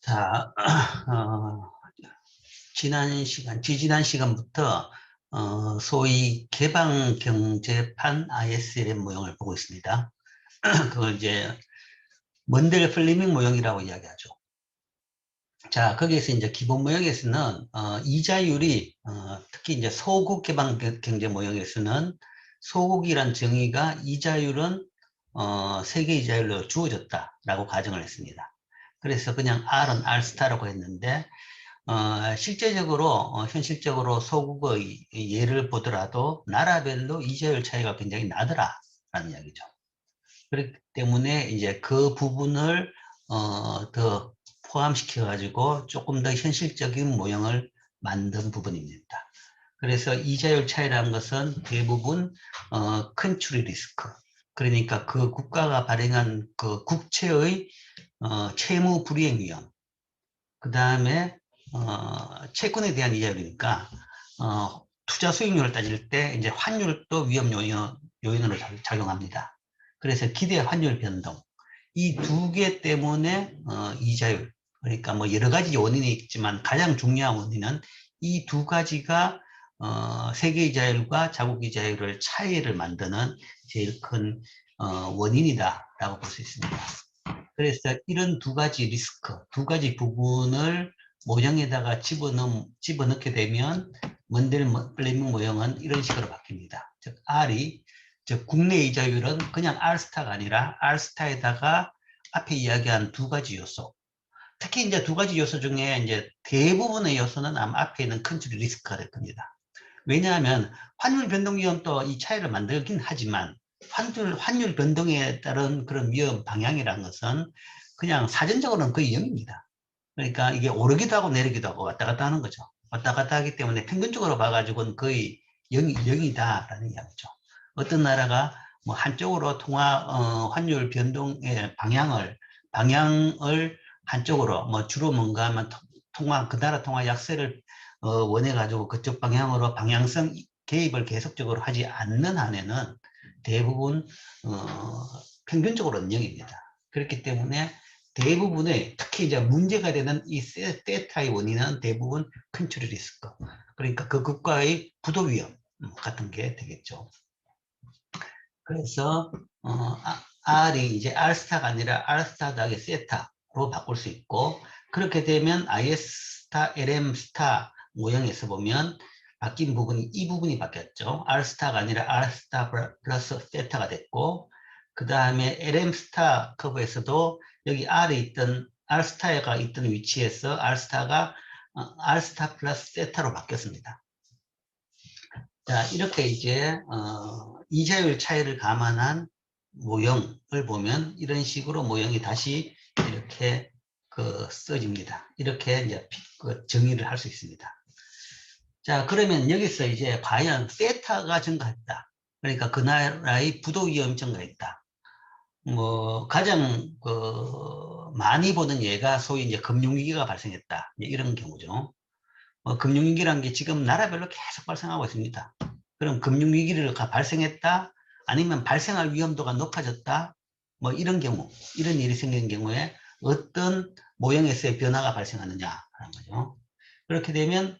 자, 지지난 시간부터 소위 개방경제판 ISLM 모형을 보고 있습니다. 그걸 이제 먼델 플레밍 모형이라고 이야기하죠. 자, 거기에서 이제 기본 모형에서는 이자율이 특히 이제 소국 개방 경제 모형에서는 소국이란 정의가 이자율은 세계 이자율로 주어졌다라고 가정을 했습니다. 그래서 그냥 R은 R스타라고 했는데 실제적으로 현실적으로 소국의 예를 보더라도 나라별로 이자율 차이가 굉장히 나더라라는 이야기죠. 그렇기 때문에 이제 그 부분을 더 포함시켜 가지고 조금 더 현실적인 모형을 만든 부분입니다. 그래서 이자율 차이라는 것은 대부분 컨트리 리스크, 그러니까 그 국가가 발행한 그 국채의 채무 불이행 위험, 그 다음에 채권에 대한 이자율이니까 투자 수익률을 따질 때 이제 환율도 위험 요인으로 작용합니다. 그래서 기대 환율 변동, 이 두 개 때문에 이자율, 그러니까 뭐 여러 가지 원인이 있지만 가장 중요한 원인은 이 두 가지가 세계 이자율과 자국 이자율을 차이를 만드는 제일 큰 원인이다라고 볼 수 있습니다. 그래서 이런 두 가지 리스크, 두 가지 부분을 모형에다가 집어넣게 되면 먼델 플레밍 모형은 이런 식으로 바뀝니다. 즉 R이, 즉 국내 이자율은 그냥 R스타가 아니라 R스타에다가 앞에 이야기한 두 가지 요소, 특히 이제 두 가지 요소 중에 이제 대부분의 요소는 아마 앞에 있는 컨트리 리스크가 될 겁니다. 왜냐하면 환율 변동 위험도 이 차이를 만들긴 하지만 환율 변동에 따른 그런 위험 방향이라는 것은 그냥 사전적으로는 거의 0입니다. 그러니까 이게 오르기도 하고 내리기도 하고 왔다 갔다 하는 거죠. 왔다 갔다 하기 때문에 평균적으로 봐가지고는 거의 0이다라는 이야기죠. 어떤 나라가 뭐 한쪽으로 환율 변동의 방향을 한쪽으로 뭐 주로 뭔가 하면 그 나라 통화 약세를 원해가지고 그쪽 방향으로 방향성 개입을 계속적으로 하지 않는 한에는 대부분 평균적으로는 0입니다. 그렇기 때문에 대부분의 특히 이제 문제가 되는 이 세타의 원인은 대부분 컨트리 리스크, 그러니까 그 국가의 부도 위험 같은 게 되겠죠. 그래서 R이 이제 R스타가 아니라 R스타 더하기 세타로 바꿀 수 있고, 그렇게 되면 IS스타, LM스타 모형에서 보면 바뀐 부분이 이 부분이 바뀌었죠. R스타가 아니라 R스타 플러스 세타가 됐고, 그 다음에 LM스타 커브에서도 여기 R스타가 있던 위치에서 R스타가 R스타 플러스 세타로 바뀌었습니다. 자, 이렇게 이제 이자율 차이를 감안한 모형을 보면 이런 식으로 모형이 다시 이렇게 써집니다. 이렇게 이제 정의를 할 수 있습니다. 자, 그러면 여기서 이제 과연 세타가 증가했다, 그러니까 그 나라의 부도 위험이 증가했다. 뭐 가장 많이 보는 예가 소위 이제 금융위기가 발생했다, 이런 경우죠. 금융위기라는 게 지금 나라별로 계속 발생하고 있습니다. 그럼 금융위기를 발생했다, 아니면 발생할 위험도가 높아졌다, 뭐 이런 경우, 이런 일이 생긴 경우에 어떤 모형에서의 변화가 발생하느냐라는 거죠. 그렇게 되면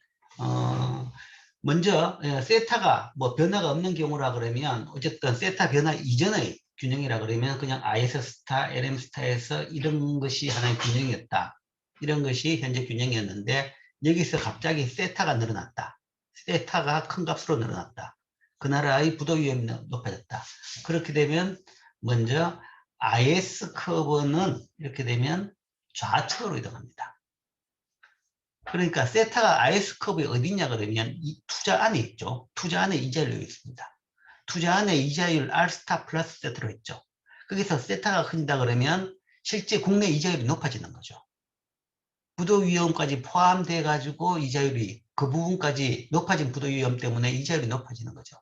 먼저 세타가 뭐 변화가 없는 경우라 그러면 어쨌든 세타 변화 이전의 균형이라 그러면 그냥 IS스타, LM스타에서 이런 것이 하나의 균형이었다, 이런 것이 현재 균형이었는데 여기서 갑자기 세타가 늘어났다, 세타가 큰 값으로 늘어났다, 그 나라의 부도 위험이 높아졌다. 그렇게 되면 먼저 IS 커브는 이렇게 되면 좌측으로 이동합니다. 그러니까 세타가 IS 커브에 어디냐 그러면 이 투자 안에 있죠. 투자 안에 이자율이 있습니다. 투자 안에 이자율 R스타 플러스 세타로 했죠. 거기서 세타가 커진다 그러면 실제 국내 이자율이 높아지는 거죠. 부도 위험까지 포함돼 가지고 이자율이, 그 부분까지 높아진 부도 위험 때문에 이자율이 높아지는 거죠.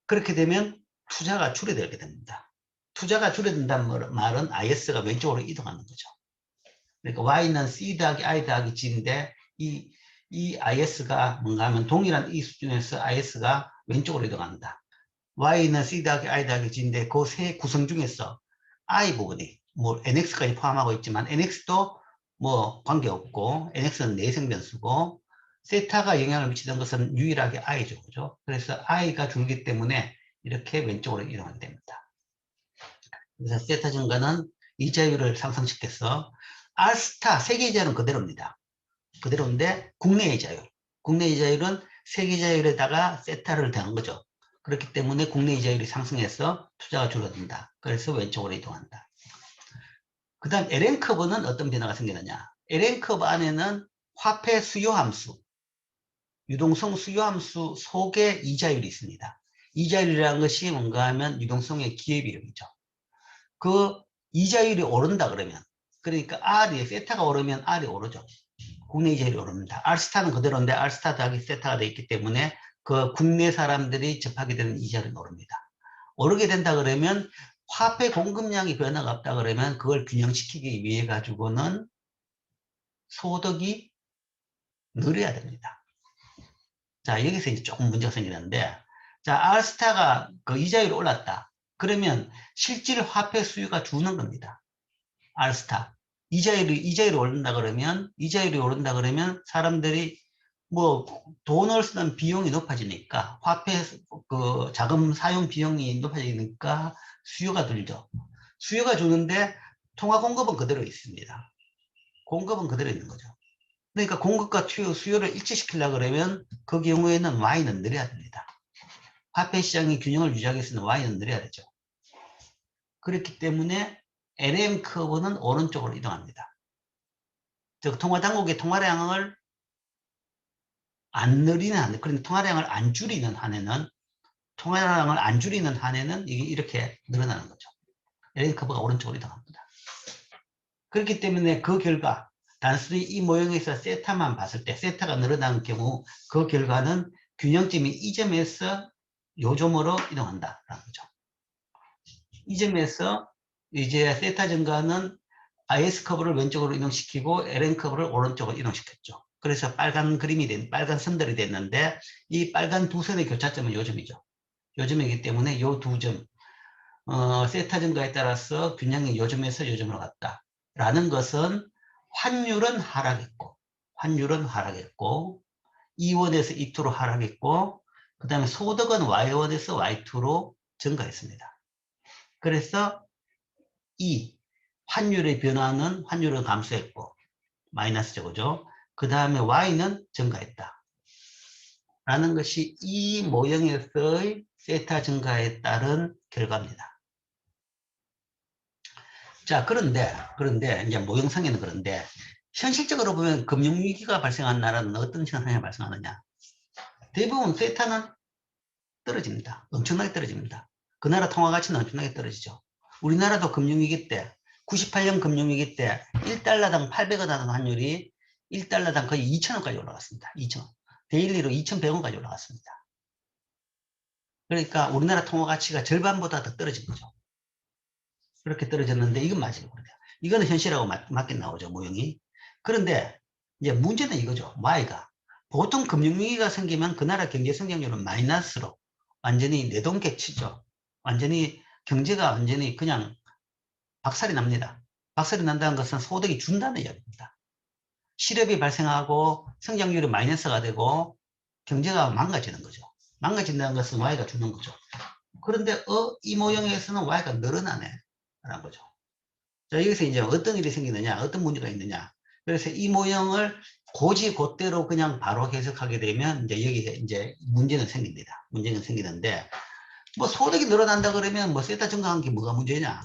그렇게 되면 투자가 줄어들게 됩니다. 투자가 줄어든다는 말은 IS가 왼쪽으로 이동하는 거죠. 그러니까 Y는 C 더하기 I 더하기 G인데 이 IS가 뭔가 하면 동일한 이 수준에서 IS가 왼쪽으로 이동한다. Y는 C 더하기 I 더하기 G인데 그 세 구성 중에서 I 부분이 뭐 NX까지 포함하고 있지만 NX도 뭐 관계없고 NX는 내생 변수고 세타가 영향을 미치는 것은 유일하게 I죠. 그죠? 그래서 I가 줄기 때문에 이렇게 왼쪽으로 이동하게 됩니다. 그래서 세타 증가는 이자율을 상승시켜서 R스타 세계 이자율은 그대로입니다. 그대로인데 국내 이자율. 국내 이자율은 세계 이자율에다가 세타를 더한 거죠. 그렇기 때문에 국내 이자율이 상승해서 투자가 줄어든다. 그래서 왼쪽으로 이동한다. 그 다음 LN 커브는 어떤 변화가 생기느냐. LN 커브 안에는 화폐 수요 함수, 유동성 수요 함수 속에 이자율이 있습니다. 이자율이라는 것이 뭔가 하면 유동성의 기회비율이죠. 그 이자율이 오른다 그러면, 그러니까 R이, 세타가 오르면 R이 오르죠. 국내 이자율이 오릅니다. R스타는 그대로인데 R스타 더하기 세타가 되어 있기 때문에 그 국내 사람들이 접하게 되는 이자율이 오릅니다. 오르게 된다 그러면 화폐 공급량이 변화가 없다 그러면 그걸 균형시키기 위해 가지고는 소득이 늘어야 됩니다. 자, 여기서 이제 조금 문제가 생기는데, 자, R스타가 그 이자율이 올랐다. 그러면 실질 화폐 수요가 주는 겁니다. R스타. 이자율이 오른다 그러면 사람들이 뭐 돈을 쓰는 비용이 높아지니까 화폐 그 자금 사용 비용이 높아지니까 수요가 늘죠. 수요가 주는데 통화 공급은 그대로 있습니다. 공급은 그대로 있는 거죠. 그러니까 공급과 수요를 일치시키려고 그러면 그 경우에는 Y는 늘려야 됩니다. 화폐 시장의 균형을 유지하기 위해서는 Y는 늘려야 되죠. 그렇기 때문에 LM 커브는 오른쪽으로 이동합니다. 즉 통화 당국의 통화량을 안 늘리는 한, 그러니까 통화량을 안 줄이는 한에는 이게 이렇게 늘어나는 거죠. LM 커브가 오른쪽으로 이동합니다. 그렇기 때문에 그 결과 단순히 이 모형에서 세타만 봤을 때 세타가 늘어나는 경우 그 결과는 균형점이 이 점에서 요 점으로 이동한다라는 거죠. 이 점에서 이제 세타 증가는 IS 커브를 왼쪽으로 이동시키고 LN 커브를 오른쪽으로 이동시켰죠. 그래서 빨간 빨간 선들이 됐는데 이 빨간 두 선의 교차점은 요 점이죠. 요 점이기 때문에 요 두 점, 세타 증가에 따라서 균형이 요 점에서 요 점으로 갔다. 라는 것은 환율은 하락했고, E1에서 E2로 하락했고, 그 다음에 소득은 Y1에서 Y2로 증가했습니다. 그래서 이 환율의 변화는 환율은 감소했고, 마이너스죠, 그죠? 그 다음에 Y는 증가했다. 라는 것이 이 모형에서의 세타 증가에 따른 결과입니다. 자, 그런데 이제 모형상에는 그런데 현실적으로 보면 금융위기가 발생한 나라는 어떤 현상이 발생하느냐. 대부분 세타는 떨어집니다. 엄청나게 떨어집니다. 그 나라 통화 가치는 엄청나게 떨어지죠. 우리나라도 금융위기 때 98년 금융위기 때 1달러당 800원 하던 환율이 1달러당 거의 2,000원까지 올라갔습니다. 2,000원. 데일리로 2,100원까지 올라갔습니다. 그러니까 우리나라 통화 가치가 절반보다 더 떨어진 거죠. 그렇게 떨어졌는데 이건 맞아요. 이거는 현실하고 맞게 나오죠, 모형이. 그런데 이제 문제는 이거죠. Y가. 보통 금융위기가 생기면 그 나라 경제 성장률은 마이너스로 완전히 내동객치죠. 완전히 경제가 완전히 그냥 박살이 납니다. 박살이 난다는 것은 소득이 준다는 이야기입니다. 실업이 발생하고 성장률이 마이너스가 되고 경제가 망가지는 거죠. 망가진다는 것은 Y가 주는 거죠. 그런데 이 모형에서는 Y가 늘어나네 라는 거죠. 자, 여기서 이제 어떤 일이 생기느냐, 어떤 문제가 있느냐. 그래서 이 모형을 곧대로 그냥 바로 해석하게 되면 이제 여기에 이제 문제는 생깁니다. 문제는 생기는데, 뭐 소득이 늘어난다 그러면 뭐 세타 증가한 게 뭐가 문제냐?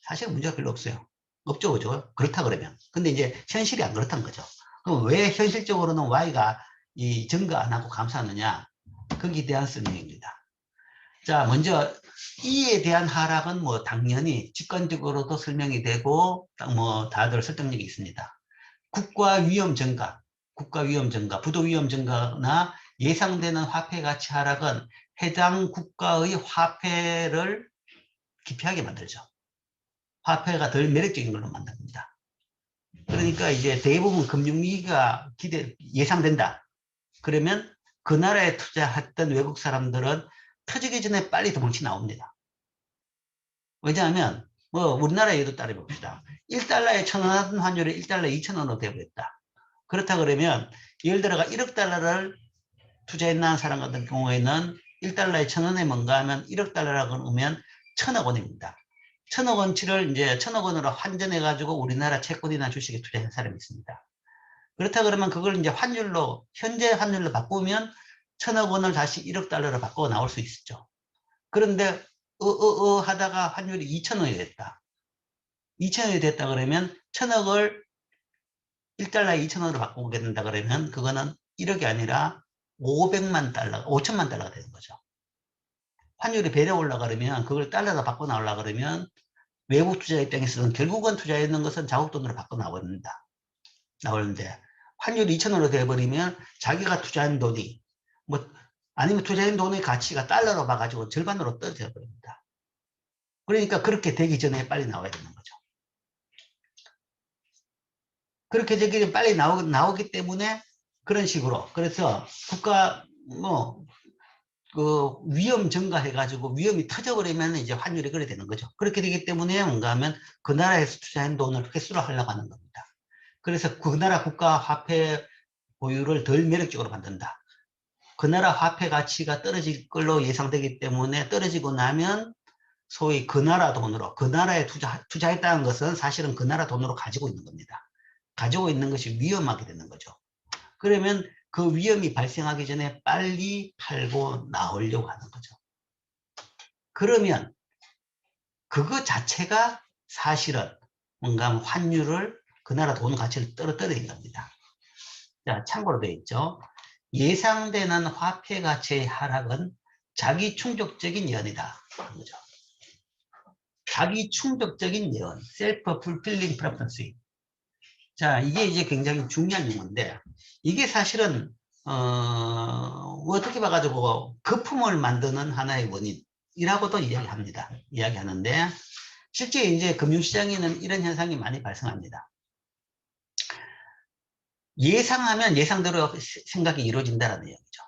사실 문제가 별로 없어요. 없죠, 그죠? 그렇다 그러면. 근데 이제 현실이 안 그렇다는 거죠. 그럼 왜 현실적으로는 Y가 이 증가 안 하고 감소하느냐? 거기에 대한 설명입니다. 자, 먼저 E에 대한 하락은 뭐 당연히 직관적으로도 설명이 되고 뭐 다들 설득력이 있습니다. 국가 위험 증가, 부도 위험 증가나 예상되는 화폐 가치 하락은 해당 국가의 화폐를 기피하게 만들죠. 화폐가 덜 매력적인 걸로 만듭니다. 그러니까 이제 대부분 금융위기가 예상된다. 그러면 그 나라에 투자했던 외국 사람들은 터지기 전에 빨리 도망치 나옵니다. 왜냐하면 뭐 우리나라 예도 따라 봅시다. 1달러에 1,000원 하던 환율이 1달러 2,000원으로 되어버렸다. 그렇다 그러면 예를 들어가 1억 달러를 투자했는 사람 같은 경우에는 1달러에 1,000원에 뭔가 하면 1억 달러라고 하면 1,000억 원입니다. 1,000억 원치를 이제 1,000억 원으로 환전해가지고 우리나라 채권이나 주식에 투자한 사람이 있습니다. 그렇다 그러면 그걸 이제 환율로, 현재 환율로 바꾸면 1,000억 원을 다시 1억 달러로 바꿔 나올 수 있었죠. 그런데, 하다가 환율이 2,000원이 됐다. 2,000원이 됐다 그러면 1,000억을 1달러에 2,000원으로 바꾸게 된다 그러면 그거는 1억이 아니라 500만 달러, 5천만 달러가 되는 거죠. 환율이 배려 올라가려면 그걸 달러로 바꿔 나오려 그러면 외국 투자 입장에서는 결국은 투자했는 것은 자국 돈으로 바꿔 나오는데 환율이 2,000원으로 돼버리면 자기가 투자한 돈이 뭐 아니면 투자한 돈의 가치가 달러로 봐가지고 절반으로 떨어져 버립니다. 그러니까 그렇게 되기 전에 빨리 나와야 되는 거죠. 그렇게 되기 전에 빨리 나오기 때문에 그런 식으로 그래서 국가 그 위험 증가해가지고 위험이 터져버리면 이제 환율이 그래 되는 거죠. 그렇게 되기 때문에 뭔가 하면 그 나라에서 투자한 돈을 회수를 하려고 하는 겁니다. 그래서 그 나라 국가 화폐 보유를 덜 매력적으로 만든다. 그 나라 화폐 가치가 떨어질 걸로 예상되기 때문에 떨어지고 나면 소위 그 나라 돈으로 그 나라에 투자했다는 것은 사실은 그 나라 돈으로 가지고 있는 겁니다. 가지고 있는 것이 위험하게 되는 거죠. 그러면 그 위험이 발생하기 전에 빨리 팔고 나오려고 하는 거죠. 그러면 그거 자체가 사실은 뭔가 환율을 그 나라 돈 가치를 떨어뜨리는 겁니다. 자, 참고로 되어 있죠. 예상되는 화폐 가치의 하락은 자기 충족적인 예언이다. 그죠? 자기 충족적인 예언, self-fulfilling prophecy. 자, 이게 이제 굉장히 중요한 용어인데, 이게 사실은, 어떻게 봐가지고 거품을 만드는 하나의 원인이라고도 이야기하는데, 실제 이제 금융시장에는 이런 현상이 많이 발생합니다. 예상하면 예상대로 생각이 이루어진다는 얘기죠.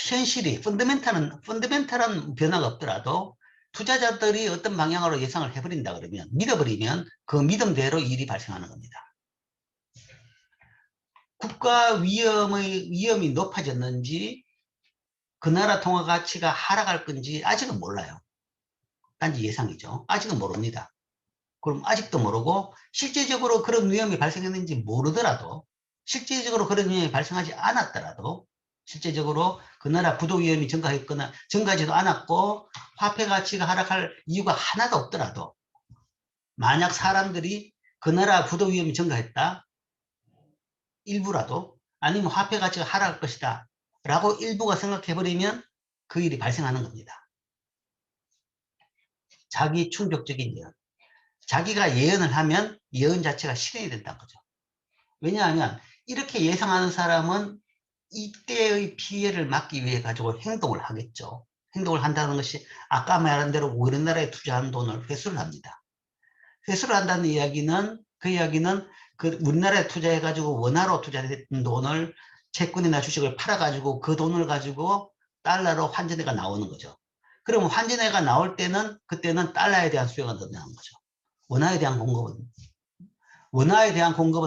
현실이, 펀더멘탈한 변화가 없더라도 투자자들이 어떤 방향으로 예상을 해버린다 그러면, 믿어버리면 그 믿음대로 일이 발생하는 겁니다. 국가 위험이 높아졌는지 그 나라 통화 가치가 하락할 건지 아직은 몰라요. 단지 예상이죠. 아직은 모릅니다. 그럼 아직도 모르고 실제적으로 그런 위험이 발생했는지 모르더라도 실제적으로 그런 위험이 발생하지 않았더라도 실제적으로 그 나라 부도 위험이 증가했거나 증가하지도 않았고 화폐 가치가 하락할 이유가 하나도 없더라도 만약 사람들이 그 나라 부도 위험이 증가했다 일부라도 아니면 화폐 가치가 하락할 것이다 라고 일부가 생각해버리면 그 일이 발생하는 겁니다. 자기 충족적인 예언. 자기가 예언을 하면 예언 자체가 실현이 된다는 거죠. 왜냐하면 이렇게 예상하는 사람은 이때의 피해를 막기 위해 가지고 행동을 하겠죠. 행동을 한다는 것이 아까 말한 대로 우리나라에 투자한 돈을 회수를 합니다. 회수를 한다는 이야기는 그 이야기는 그 우리나라에 투자해 가지고 원화로 투자했던 돈을 채권이나 주식을 팔아 가지고 그 돈을 가지고 달러로 환전해가 나오는 거죠. 그러면 환전해가 나올 때는 그때는 달러에 대한 수요가 늘어나는 거죠. 원화에 대한 공급은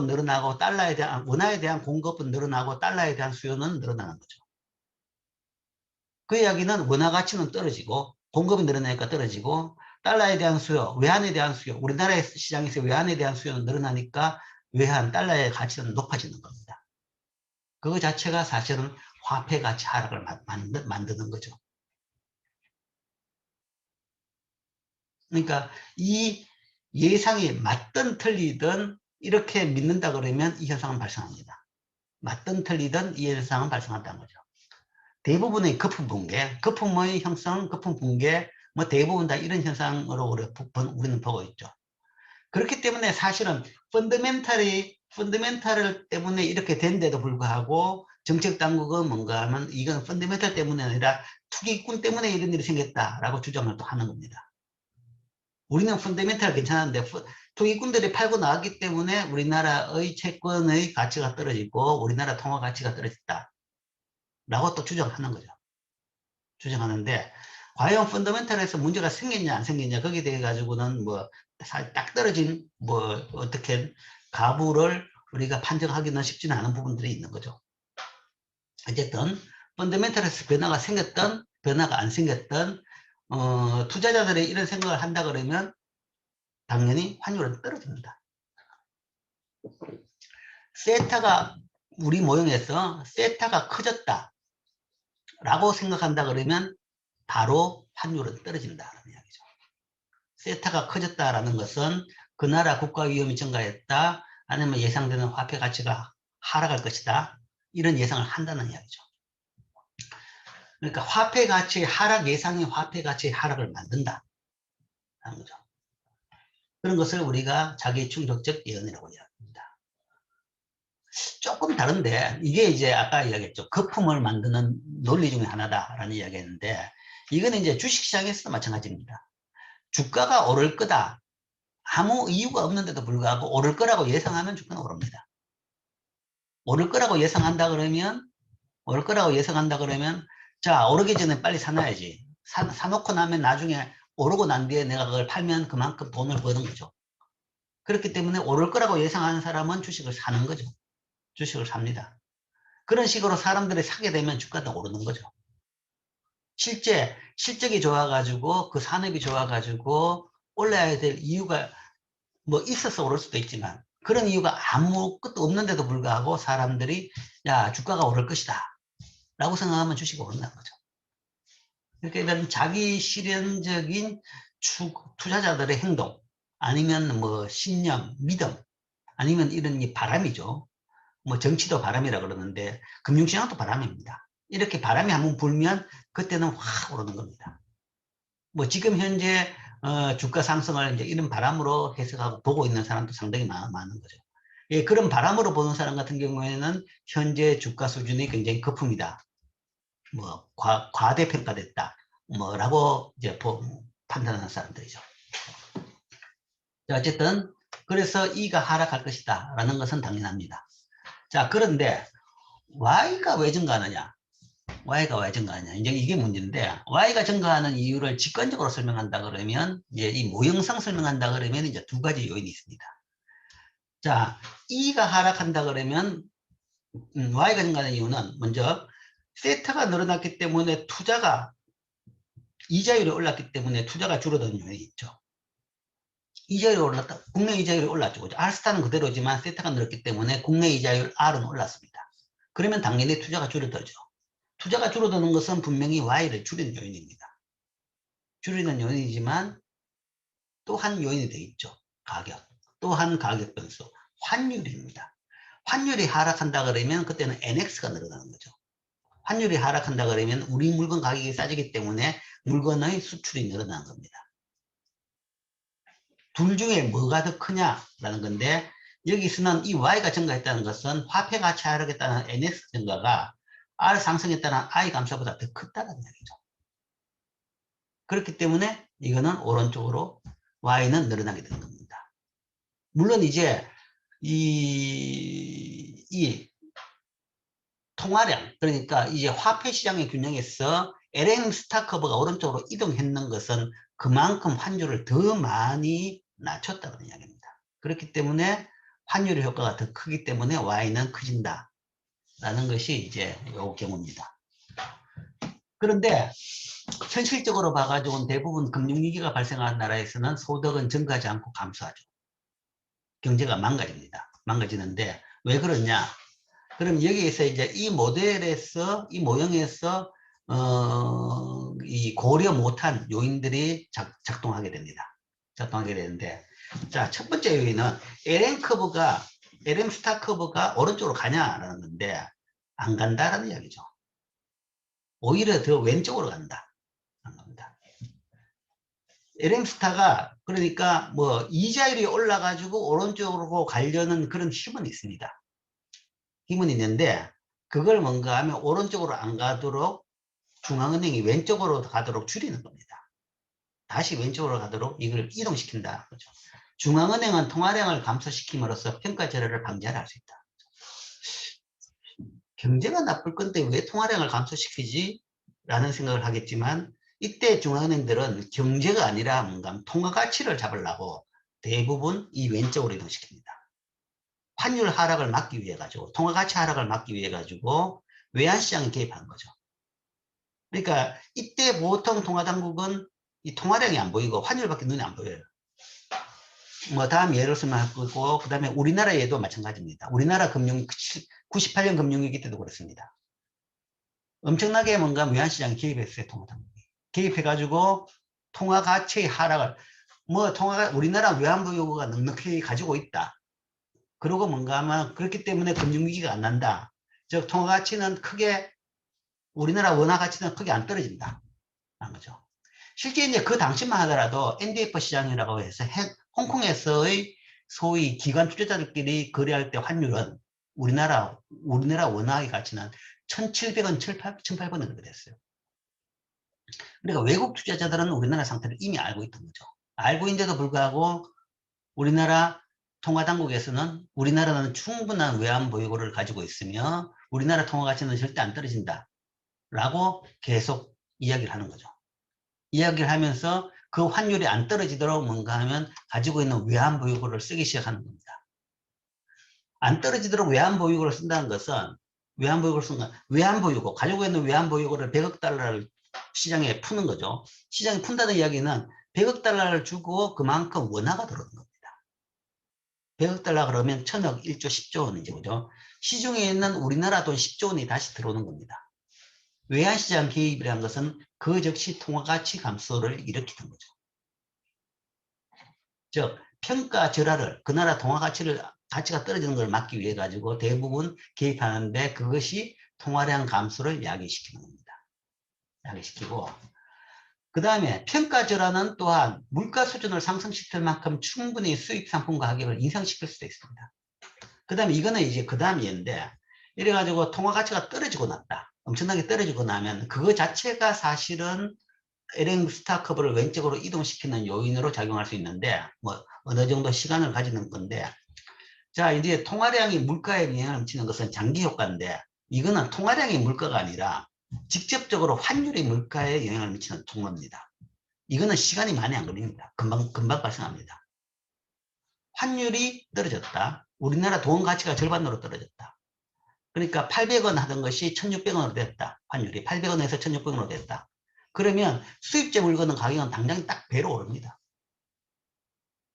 늘어나고 원화에 대한 공급은 늘어나고 달러에 대한 수요는 늘어나는 거죠. 그 이야기는 원화 가치는 떨어지고 공급이 늘어나니까 떨어지고 달러에 대한 수요, 외환에 대한 수요, 우리나라의 시장에서 외환에 대한 수요는 늘어나니까 달러의 가치는 높아지는 겁니다. 그거 자체가 사실은 화폐 가치 하락을 만드는 거죠. 그러니까 이 예상이 맞든 틀리든 이렇게 믿는다 그러면 이 현상은 발생합니다. 맞든 틀리든 이 현상은 발생한다는 거죠. 대부분의 거품 붕괴, 거품의 형성, 거품 붕괴, 뭐 대부분 다 이런 현상으로 우리는 보고 있죠. 그렇기 때문에 사실은 펀더멘탈 때문에 이렇게 된데도 불구하고 정책 당국은 뭔가 하면 이건 펀더멘탈 때문이 아니라 투기꾼 때문에 이런 일이 생겼다라고 주장을 또 하는 겁니다. 우리는 펀더멘탈 괜찮은데 투기꾼들이 팔고 나왔기 때문에 우리나라의 채권의 가치가 떨어지고 우리나라 통화 가치가 떨어졌다 라고 또 주장하는 거죠. 주장하는데 과연 펀더멘탈에서 문제가 생겼냐 안 생겼냐 거기에 대해 가지고는 뭐 딱 떨어진 뭐 어떻게 가부를 우리가 판정하기는 쉽지는 않은 부분들이 있는 거죠. 어쨌든 펀더멘탈에서 변화가 생겼던 변화가 안 생겼던 투자자들이 이런 생각을 한다 그러면 당연히 환율은 떨어집니다. 세타가 우리 모형에서 세타가 커졌다 라고 생각한다 그러면 바로 환율은 떨어진다는 이야기죠. 세타가 커졌다라는 것은 그 나라 국가 위험이 증가했다 아니면 예상되는 화폐 가치가 하락할 것이다 이런 예상을 한다는 이야기죠. 그러니까 화폐 가치 하락 예상이 화폐 가치 하락을 만든다 하는 거죠. 그런 것을 우리가 자기 충족적 예언이라고 이야기합니다. 조금 다른데 이게 이제 아까 이야기했죠. 거품을 만드는 논리 중에 하나다라는 이야기했는데 이거는 이제 주식시장에서도 마찬가지입니다. 주가가 오를 거다. 아무 이유가 없는데도 불구하고 오를 거라고 예상하면 주가는 오릅니다. 오를 거라고 예상한다 그러면 자 오르기 전에 빨리 사놔야지. 사놓고 나면 나중에 오르고 난 뒤에 내가 그걸 팔면 그만큼 돈을 버는 거죠. 그렇기 때문에 오를 거라고 예상하는 사람은 주식을 사는 거죠. 주식을 삽니다. 그런 식으로 사람들이 사게 되면 주가도 오르는 거죠. 실적이 좋아가지고 그 산업이 좋아가지고 올라야 될 이유가 뭐 있어서 오를 수도 있지만 그런 이유가 아무것도 없는데도 불구하고 사람들이 야 주가가 오를 것이다 라고 생각하면 주식이 오른다는 거죠. 그러니까 이런 자기 실현적인 투자자들의 행동 아니면 뭐 신념, 믿음 아니면 이런 이 바람이죠. 뭐 정치도 바람이라 그러는데 금융시장도 바람입니다. 이렇게 바람이 한번 불면 그때는 확 오르는 겁니다. 뭐 지금 현재 주가 상승을 이제 이런 바람으로 해석하고 보고 있는 사람도 상당히 많은 거죠. 예, 그런 바람으로 보는 사람 같은 경우에는 현재 주가 수준이 굉장히 거품이다. 뭐 과대평가됐다. 뭐라고 이제 판단하는 사람들이죠. 자, 어쨌든 그래서 E가 하락할 것이다 라는 것은 당연합니다. 자, 그런데 Y가 왜 증가하느냐? Y가 왜 증가하냐? 이제 이게 문제인데, Y가 증가하는 이유를 직관적으로 설명한다 그러면, 이제 이 모형상 설명한다 그러면 이제 두 가지 요인이 있습니다. 자, E가 하락한다 그러면, Y가 증가하는 이유는 먼저, 세타가 늘어났기 때문에 이자율이 올랐기 때문에 투자가 줄어드는 요인이 있죠. 이자율이 올랐다. 국내 이자율이 올랐죠. R스타는 그대로지만 세타가 늘었기 때문에 국내 이자율 R은 올랐습니다. 그러면 당연히 투자가 줄어들죠. 투자가 줄어드는 것은 분명히 Y를 줄이는 요인입니다. 줄이는 요인이지만 또 한 요인이 돼 있죠. 가격. 또 한 가격 변수. 환율입니다. 환율이 하락한다 그러면 그때는 NX가 늘어나는 거죠. 환율이 하락한다 그러면 우리 물건 가격이 싸지기 때문에 물건의 수출이 늘어나는 겁니다. 둘 중에 뭐가 더 크냐라는 건데 여기서는 이 Y가 증가했다는 것은 화폐 가치 하락했다는 NX 증가가 R 상승했다는 I 감소보다 더 컸다는 얘기죠. 그렇기 때문에 이거는 오른쪽으로 Y는 늘어나게 되는 겁니다. 물론 이제 이 통화량 그러니까 이제 화폐 시장의 균형에서 LM 스타 커브가 오른쪽으로 이동했는 것은 그만큼 환율을 더 많이 낮췄다는 이야기입니다. 그렇기 때문에 환율의 효과가 더 크기 때문에 Y는 커진다 라는 것이 이제 요 경우입니다. 그런데 현실적으로 봐가지고는 대부분 금융위기가 발생한 나라에서는 소득은 증가하지 않고 감소하죠. 경제가 망가집니다. 망가지는데 왜 그러냐? 그럼 여기에서 이제 이 모델에서 이 모형에서 이 고려 못한 요인들이 작동하게 됩니다. 작동하게 되는데 자, 첫 번째 요인은 LM 스타 커브가 오른쪽으로 가냐라는 건데 안 간다라는 이야기죠. 오히려 더 왼쪽으로 간다. 겁니다. LM 스타가 그러니까 뭐 이자율이 올라가지고 오른쪽으로 가려는 그런 힘은 있습니다. 힘은 있는데 그걸 뭔가 하면 오른쪽으로 안 가도록 중앙은행이 왼쪽으로 가도록 줄이는 겁니다. 다시 왼쪽으로 가도록 이걸 이동시킨다. 그렇죠? 중앙은행은 통화량을 감소시킴으로써 평가절하를 방지할 수 있다. 경제가 나쁠 건데 왜 통화량을 감소시키지? 라는 생각을 하겠지만 이때 중앙은행들은 경제가 아니라 뭔가 통화 가치를 잡으려고 대부분 이 왼쪽으로 이동시킵니다. 환율 하락을 막기 위해 가지고 통화 가치 하락을 막기 위해 가지고 외환시장에 개입한 거죠. 그러니까 이때 보통 통화당국은 이 통화량이 안 보이고 환율밖에 눈에 안 보여요. 뭐 다음 예를 들면 하고 그 다음에 우리나라에도 마찬가지입니다. 우리나라 금융 98년 금융위기 때도 그렇습니다. 엄청나게 뭔가 외환시장에 개입했어요. 통화당국이 개입해가지고 통화 가치의 하락을 뭐 통화가 우리나라 외환부 요구가 넉넉히 가지고 있다. 그리고 뭔가 아마 그렇기 때문에 금융위기가 안 난다. 즉 통화 가치는 크게 우리나라 원화 가치는 크게 안 떨어진다. 라는 거죠. 실제 이제 그 당시만 하더라도 NDF 시장이라고 해서 홍콩에서의 소위 기관 투자자들끼리 거래할 때 환율은 우리나라 원화의 가치는 1,700원, 1,800원 정도 됐어요. 그러니까 외국 투자자들은 우리나라 상태를 이미 알고 있던 거죠. 알고 있는데도 불구하고 우리나라 통화당국에서는 우리나라는 충분한 외환 보유고를 가지고 있으며 우리나라 통화 가치는 절대 안 떨어진다. 라고 계속 이야기를 하는 거죠. 이야기를 하면서 그 환율이 안 떨어지도록 뭔가 하면 가지고 있는 외환 보유고를 쓰기 시작하는 겁니다. 안 떨어지도록 외환 보유고를 쓴다는 것은 외환 보유고를 쓴 건 외환 보유고 가지고 있는 외환 보유고를 100억 달러를 시장에 푸는 거죠. 시장에 푼다는 이야기는 100억 달러를 주고 그만큼 원화가 들어오는 겁니다. 100억 달러 그러면 1000억, 1조, 10조 원이죠. 그죠? 시중에 있는 우리나라 돈 10조 원이 다시 들어오는 겁니다. 외환시장 개입이라는 것은 그 즉시 통화가치 감소를 일으키는 거죠. 즉 평가 절하를 그 나라 가치가 떨어지는 걸 막기 위해 가지고 대부분 개입하는데 그것이 통화량 감소를 야기시키는 겁니다. 야기시키고 그 다음에 평가 절하는 또한 물가 수준을 상승시킬 만큼 충분히 수입 상품 가격을 인상시킬 수도 있습니다. 그 다음에 이거는 이제 그 다음 예인데 이래가지고 통화 가치가 떨어지고 났다. 엄청나게 떨어지고 나면 그거 자체가 사실은 LN 스타 커브를 왼쪽으로 이동시키는 요인으로 작용할 수 있는데 뭐 어느 정도 시간을 가지는 건데 자 이제 통화량이 물가에 영향을 미치는 것은 장기 효과인데 이거는 통화량이 물가가 아니라 직접적으로 환율이 물가에 영향을 미치는 통로입니다. 이거는 시간이 많이 안 걸립니다. 금방 발생합니다. 환율이 떨어졌다. 우리나라 돈 가치가 절반으로 떨어졌다. 그러니까 800원 하던 것이 1600원으로 됐다. 환율이 800원에서 1600원으로 됐다. 그러면 수입제 물건은 가격은 당장 딱 배로 오릅니다.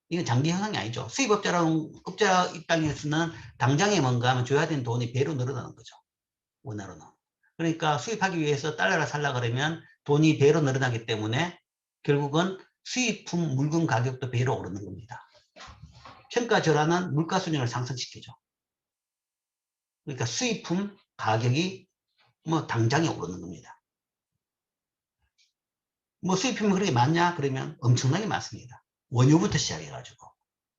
이건 장기 현상이 아니죠. 수입업자 입장에서는 당장에 뭔가 하면 줘야 되는 돈이 배로 늘어나는 거죠. 원화로는. 그러니까 수입하기 위해서 달러를 살려고 그러면 돈이 배로 늘어나기 때문에 결국은 수입품 물건 가격도 배로 오르는 겁니다. 평가 절하는 물가 수준을 상승시키죠. 그러니까 수입품 가격이 뭐 당장에 오르는 겁니다. 뭐 수입품이 그렇게 많냐? 그러면 엄청나게 많습니다. 원유부터 시작해가지고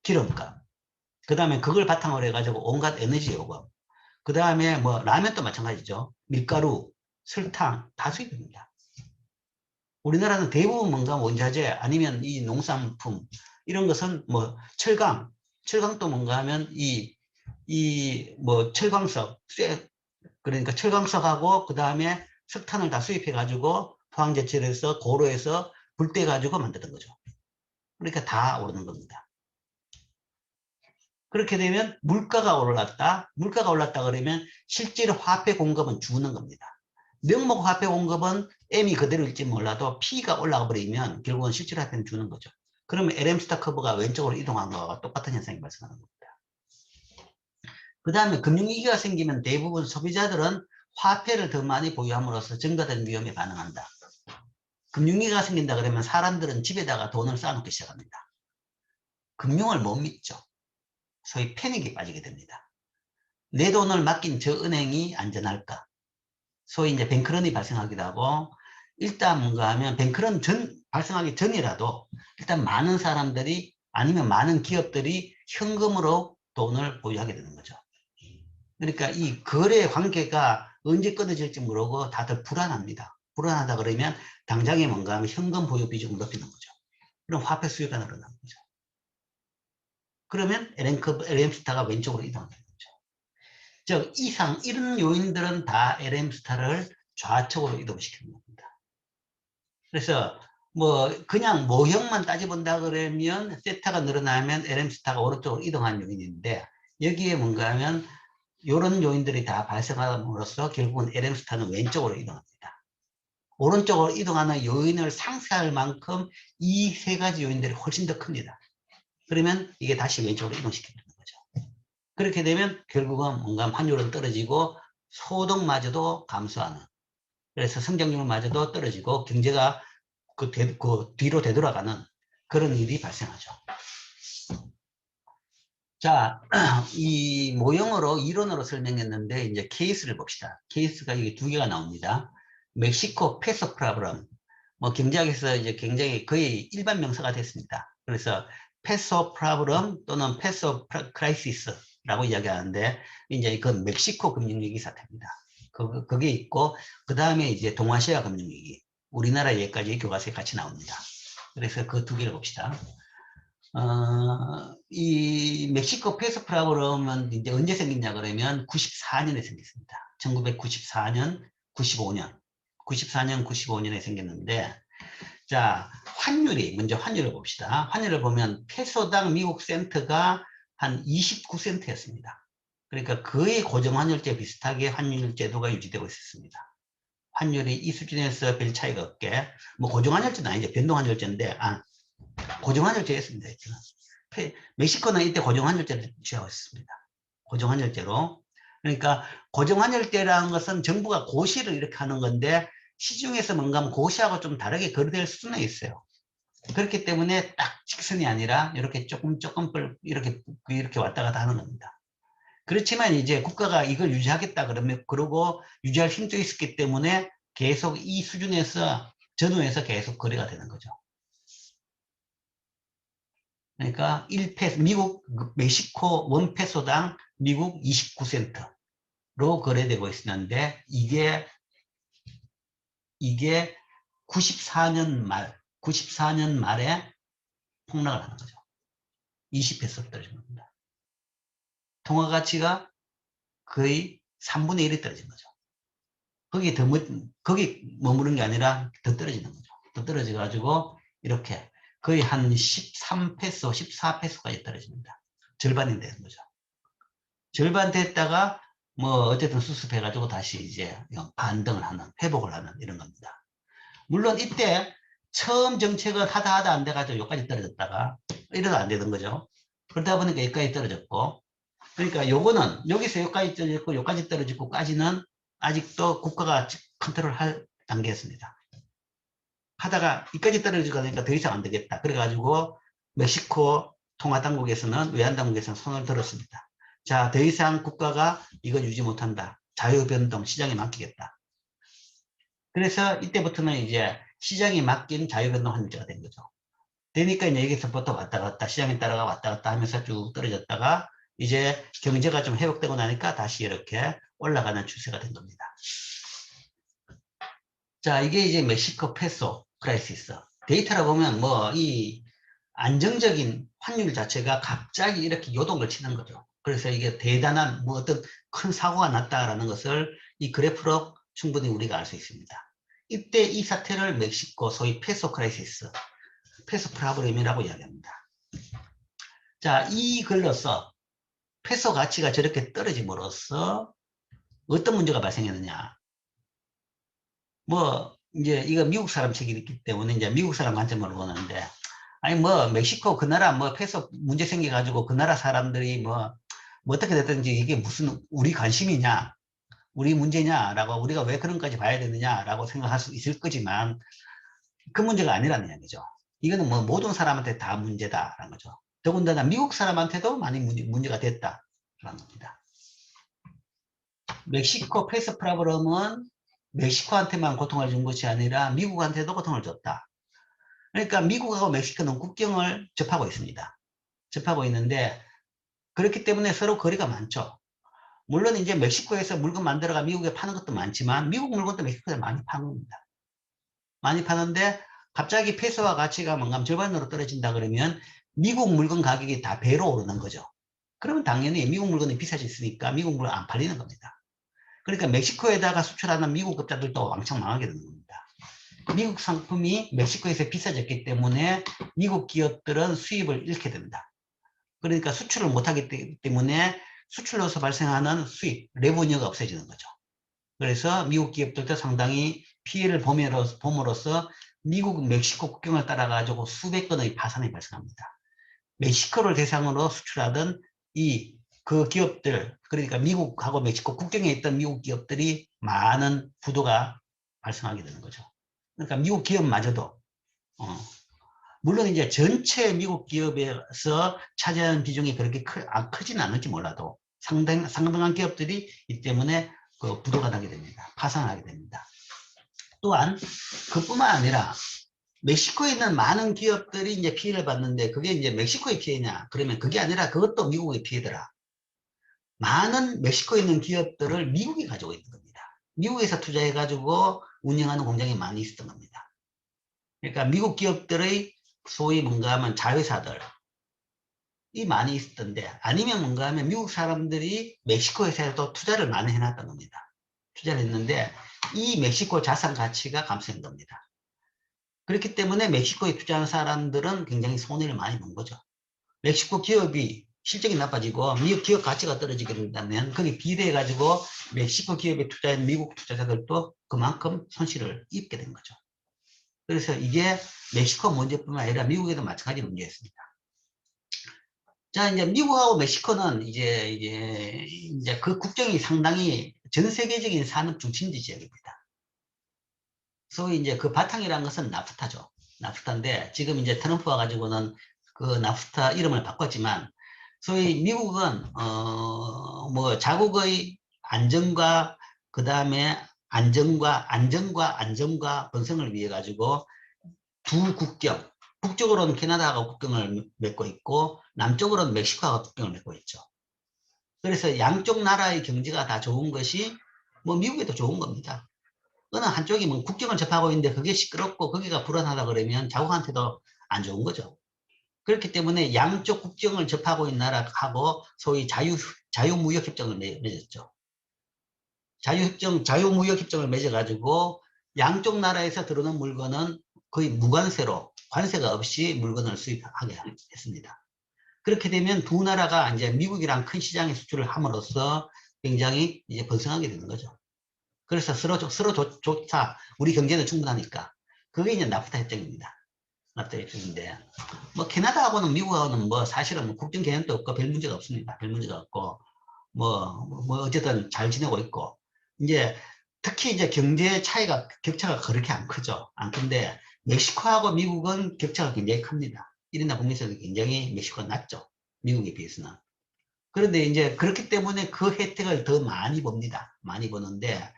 기름값, 그 다음에 그걸 바탕으로 해가지고 온갖 에너지 요금, 그 다음에 뭐 라면도 마찬가지죠. 밀가루, 설탕 다 수입입니다. 우리나라는 대부분 뭔가 원자재 아니면 이 농산품 이런 것은 뭐 철강도 뭔가 하면 뭐 철광석, 그러니까 철광석하고 그 다음에 석탄을 다 수입해가지고 포항제철에서 고로에서 불떼가지고 만드는 거죠. 그러니까 다 오르는 겁니다. 그렇게 되면 물가가 올랐다 그러면 실제로 화폐 공급은 죽는 겁니다. 명목 화폐 공급은 M이 그대로일지 몰라도 P가 올라가 버리면 결국은 실제로 화폐는 주는 거죠. 그러면 LM스타 커브가 왼쪽으로 이동한 거와 똑같은 현상이 발생하는 겁니다. 그 다음에 금융위기가 생기면 대부분 소비자들은 화폐를 더 많이 보유함으로써 증가된 위험에 반응한다. 금융위기가 생긴다 그러면 사람들은 집에다가 돈을 쌓아놓기 시작합니다. 금융을 못 믿죠. 소위 패닉에 빠지게 됩니다. 내 돈을 맡긴 저 은행이 안전할까? 소위 이제 뱅크런이 발생하기도 하고 일단 뭔가 하면 뱅크런 발생하기 전이라도 일단 많은 사람들이 아니면 많은 기업들이 현금으로 돈을 보유하게 되는 거죠. 그러니까 이 거래 관계가 언제 끊어질지 모르고 다들 불안합니다. 불안하다 그러면 당장에 뭔가 하면 현금 보유 비중을 높이는 거죠. 그럼 화폐 수요가 늘어나는 거죠. 그러면 LM스타가 왼쪽으로 이동하는 거죠. 즉 이런 요인들은 다 LM스타를 좌측으로 이동시키는 겁니다. 그래서 뭐 그냥 모형만 따져본다 그러면 세타가 늘어나면 LM스타가 오른쪽으로 이동하는 요인인데, 여기에 뭔가 하면 이런 요인들이 다 발생함으로써 결국은 LM스타는 왼쪽으로 이동합니다. 오른쪽으로 이동하는 요인을 상쇄할 만큼 이 세 가지 요인들이 훨씬 더 큽니다. 그러면 이게 다시 왼쪽으로 이동시키는 거죠. 그렇게 되면 결국은 뭔가 환율은 떨어지고 소득마저도 감소하는, 그래서 성장률마저도 떨어지고 경제가 그 뒤로 되돌아가는 그런 일이 발생하죠. 자, 이 모형으로 이론으로 설명했는데 이제 케이스를 봅시다. 케이스가 이게 두 개가 나옵니다. 멕시코 페소 프라블럼. 뭐 경제학에서 이제 굉장히 거의 일반 명사가 됐습니다. 그래서 페소 프라블럼 또는 페소 크라이시스라고 이야기하는데, 이제 그 멕시코 금융위기 사태입니다. 그게 있고, 그 다음에 이제 동아시아 금융위기, 우리나라 예까지 교과서에 같이 나옵니다. 그래서 그 두 개를 봅시다. 이 멕시코 페소 프라블럼은 이제 언제 생겼냐 그러면 94년에 생겼습니다. 1994년, 95년. 94년, 95년에 생겼는데, 자, 먼저 환율을 봅시다. 환율을 보면 페소당 미국 센트가 한 29센트였습니다. 그러니까 거의 고정환율제 비슷하게 환율 제도가 유지되고 있었습니다. 환율이 이 수준에서 별 차이가 없게, 뭐 고정환율제는 아니죠. 변동환율제인데, 고정환율제였습니다. 멕시코는 이때 고정환율제를 취하고 있습니다. 고정환율제로. 그러니까 고정환율제라는 것은 정부가 고시를 이렇게 하는 건데, 시중에서 뭔가 고시하고 좀 다르게 거래될 수는 있어요. 그렇기 때문에 딱 직선이 아니라 이렇게 조금 이렇게 왔다 갔다 하는 겁니다. 그렇지만 이제 국가가 이걸 유지하겠다 그러면, 그러고 유지할 힘도 있었기 때문에 계속 이 수준에서 전후에서 계속 거래가 되는 거죠. 그러니까 1페소, 멕시코 1페소당 미국 29센트로 거래되고 있었는데, 이게 94년 말에 폭락을 하는 거죠. 20페소 떨어진 겁니다. 통화 가치가 거의 3분의 1이 떨어진 거죠. 거기 머무는 게 아니라 더 떨어지는 거죠. 더 떨어져가지고 이렇게 거의 한 13페소, 14페소까지 떨어집니다. 절반이 되는 거죠. 절반 됐다가 뭐 어쨌든 수습해가지고 다시 이제 반등을 하는, 회복을 하는 이런 겁니다. 물론 이때 처음 정책을 하다 안 돼가지고 여기까지 떨어졌다가 이러다 안 되는 거죠. 그러다 보니까 여기까지 떨어졌고, 그러니까 요거는 여기서 여기까지 떨어졌고 여기까지 떨어지고까지는 아직도 국가가 컨트롤할 단계였습니다. 하다가 이까지 떨어지고 하니까 더 이상 안 되겠다. 그래가지고 멕시코 통화당국에서는, 외환당국에서는 손을 들었습니다. 자, 더 이상 국가가 이걸 유지 못한다. 자유변동, 시장에 맡기겠다. 그래서 이때부터는 이제 시장에 맡긴 자유변동 환율제가 된 거죠. 되니까 이제 여기서부터 왔다 갔다, 시장에 따라가 왔다 갔다 하면서 쭉 떨어졌다가 이제 경제가 좀 회복되고 나니까 다시 이렇게 올라가는 추세가 된 겁니다. 자, 이게 이제 멕시코 페소 크라이시스. 데이터라 보면 뭐 이 안정적인 환율 자체가 갑자기 이렇게 요동을 치는 거죠. 그래서 이게 대단한 뭐 어떤 큰 사고가 났다라는 것을 이 그래프로 충분히 우리가 알 수 있습니다. 이때 이 사태를 멕시코 소위 페소 크라이시스, 페소 프라블럼이라고 이야기합니다. 자, 이 글로서 페소 가치가 저렇게 떨어짐으로써 어떤 문제가 발생했느냐. 뭐 이제 이거 미국 사람 책이기 때문에 이제 미국 사람 관점으로 보는데, 아니 뭐 멕시코 그 나라 뭐 페소 문제 생겨가지고 그 나라 사람들이 뭐 어떻게 됐든지 이게 무슨 우리 관심이냐, 우리 문제냐라고, 우리가 왜 그런까지 봐야 되느냐라고 생각할 수 있을 거지만 그 문제가 아니라는 이야기죠. 이거는 뭐 모든 사람한테 다 문제다라는 거죠. 더군다나 미국 사람한테도 많이 문제가 됐다라는 겁니다. 멕시코 페소 프라블럼은 멕시코한테만 고통을 준 것이 아니라 미국한테도 고통을 줬다. 그러니까 미국하고 멕시코는 국경을 접하고 있습니다. 접하고 있는데, 그렇기 때문에 서로 거리가 많죠. 물론 이제 멕시코에서 물건 만들어가 미국에 파는 것도 많지만 미국 물건도 멕시코에 많이 파는 겁니다. 많이 파는데 갑자기 페소화 가치가 뭔가 절반으로 떨어진다 그러면 미국 물건 가격이 다 배로 오르는 거죠. 그러면 당연히 미국 물건이 비싸졌으니까 미국 물건 안 팔리는 겁니다. 그러니까 멕시코에다가 수출하는 미국 업자들도 왕창 망하게 되는 겁니다. 미국 상품이 멕시코에서 비싸졌기 때문에 미국 기업들은 수입을 잃게 됩니다. 그러니까 수출을 못하기 때문에 수출로서 발생하는 수입, 레버뉴가 없어지는 거죠. 그래서 미국 기업들도 상당히 피해를 봄으로써 미국 멕시코 국경을 따라가지고 수백 건의 파산이 발생합니다. 멕시코를 대상으로 수출하던 그 기업들, 그러니까 미국하고 멕시코 국경에 있던 미국 기업들이 많은 부도가 발생하게 되는 거죠. 그러니까 미국 기업마저도, 물론 이제 전체 미국 기업에서 차지하는 비중이 그렇게 크진 않을지 몰라도 상당한 기업들이 이 때문에 그 부도가 나게 됩니다. 파산하게 됩니다. 또한 그뿐만 아니라 멕시코에 있는 많은 기업들이 이제 피해를 받는데 그게 이제 멕시코의 피해냐? 그러면 그게 아니라 그것도 미국의 피해더라. 많은 멕시코에 있는 기업들을 미국이 가지고 있는 겁니다. 미국에서 투자해가지고 운영하는 공장이 많이 있었던 겁니다. 그러니까 미국 기업들의 소위 뭔가 하면 자회사들이 많이 있었던데 아니면 뭔가 하면 미국 사람들이 멕시코에서도 투자를 많이 해놨던 겁니다. 투자를 했는데 이 멕시코 자산 가치가 감소한 겁니다. 그렇기 때문에 멕시코에 투자한 사람들은 굉장히 손해를 많이 본 거죠. 멕시코 기업이 실적이 나빠지고 미국 기업 가치가 떨어지게 된다면 거기 비례해가지고 멕시코 기업에 투자한 미국 투자자들도 그만큼 손실을 입게 된 거죠. 그래서 이게 멕시코 문제뿐만 아니라 미국에도 마찬가지 문제였습니다. 자, 이제 미국하고 멕시코는 이제 그 국경이 상당히 전 세계적인 산업 중심지 지역입니다. 소위 이제 그 바탕이라는 것은 나프타죠. 나프타인데 지금 이제 트럼프 와가지고는 그 나프타 이름을 바꿨지만 소위 미국은 뭐 자국의 안정과 그 다음에 안정과 번성을 위해 가지고 두 국경, 북쪽으로는 캐나다하고 국경을 맺고 있고 남쪽으로는 멕시코하고 국경을 맺고 있죠. 그래서 양쪽 나라의 경제가 다 좋은 것이 뭐 미국에도 좋은 겁니다. 어느 한쪽이 뭐 국경을 접하고 있는데 그게 시끄럽고 거기가 불안하다 그러면 자국한테도 안 좋은 거죠. 그렇기 때문에 양쪽 국경을 접하고 있는 나라하고 소위 자유무역협정을 맺었죠. 자유무역협정을 맺어가지고 양쪽 나라에서 들어오는 물건은 거의 무관세로 관세가 없이 물건을 수입하게 했습니다. 그렇게 되면 두 나라가 이제 미국이랑 큰 시장에 수출을 함으로써 굉장히 이제 번성하게 되는 거죠. 그래서 서로 좋다. 우리 경제는 충분하니까. 그게 이제 나프타 협정입니다. 나프타 협정인데, 뭐 캐나다하고는 미국하고는 뭐 사실은 뭐 국경 개념도 없고 별 문제가 없습니다. 별 문제가 없고 뭐 어쨌든 잘 지내고 있고 이제 특히 이제 경제 격차가 그렇게 안 크죠. 안 큰데 멕시코하고 미국은 격차가 굉장히 큽니다. 1인당 국민소득이 굉장히 멕시코가 낮죠. 미국에 비해서는. 그런데 이제 그렇기 때문에 그 혜택을 더 많이 봅니다. 많이 보는데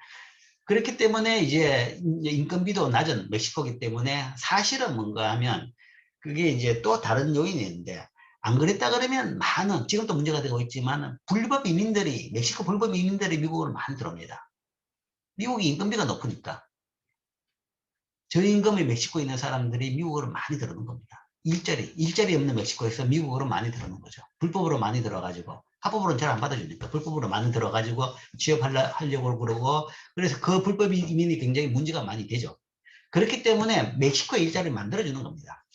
그렇기 때문에 이제 인건비도 낮은 멕시코이기 때문에 사실은 뭔가 하면 그게 이제 또 다른 요인이 있는데 안 그랬다 그러면 많은 지금도 문제가 되고 있지만 멕시코 불법 이민들이 미국으로 많이 들어옵니다. 미국이 인건비가 높으니까 저임금이 멕시코에 있는 사람들이 미국으로 많이 들어오는 겁니다. 일자리 없는 멕시코에서 미국으로 많이 들어오는 거죠. 불법으로 많이 들어가지고 합법으로는 잘 안 받아주니까 불법으로 많이 들어가지고 취업하려고 그러고 그래서 그 불법 이민이 굉장히 문제가 많이 되죠. 그렇기 때문에 멕시코에 일자리를 만들어주는 겁니다.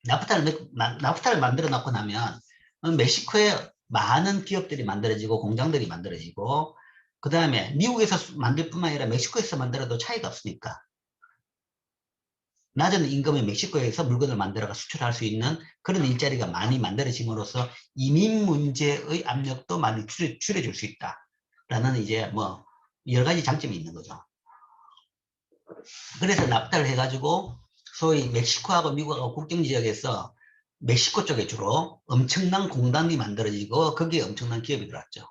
나프타를 만들어 놓고 나면 멕시코에 많은 기업들이 만들어지고 공장들이 만들어지고 그 다음에 미국에서 만들 뿐만 아니라 멕시코에서 만들어도 차이가 없으니까 낮은 임금에 멕시코에서 물건을 만들어가 수출할 수 있는 그런 일자리가 많이 만들어짐으로써 이민 문제의 압력도 많이 줄여줄 수 있다라는 이제 뭐 여러 가지 장점이 있는 거죠. 그래서 납달을 해가지고 소위 멕시코하고 미국하고 국경 지역에서 멕시코 쪽에 주로 엄청난 공단이 만들어지고 거기에 엄청난 기업이 들어왔죠.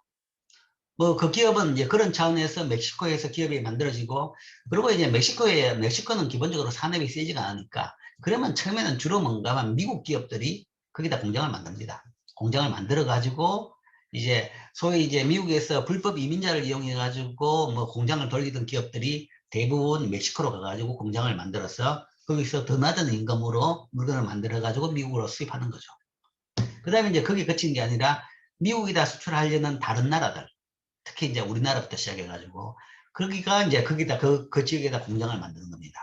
뭐 그 기업은 이제 그런 차원에서 멕시코에서 기업이 만들어지고 그리고 이제 멕시코는 기본적으로 산업이 세지가 않으니까 그러면 처음에는 주로 뭔가 하면 미국 기업들이 거기다 공장을 만듭니다. 공장을 만들어 가지고 이제 소위 이제 미국에서 불법 이민자를 이용해 가지고 뭐 공장을 돌리던 기업들이 대부분 멕시코로 가가지고 공장을 만들어서 거기서 더 낮은 임금으로 물건을 만들어가지고 미국으로 수입하는 거죠. 그 다음에 이제 거기 그친 게 아니라 미국에다 수출하려는 다른 나라들, 특히 이제 우리나라부터 시작해가지고 거기가 이제 거기다 그 지역에다 공장을 만드는 겁니다.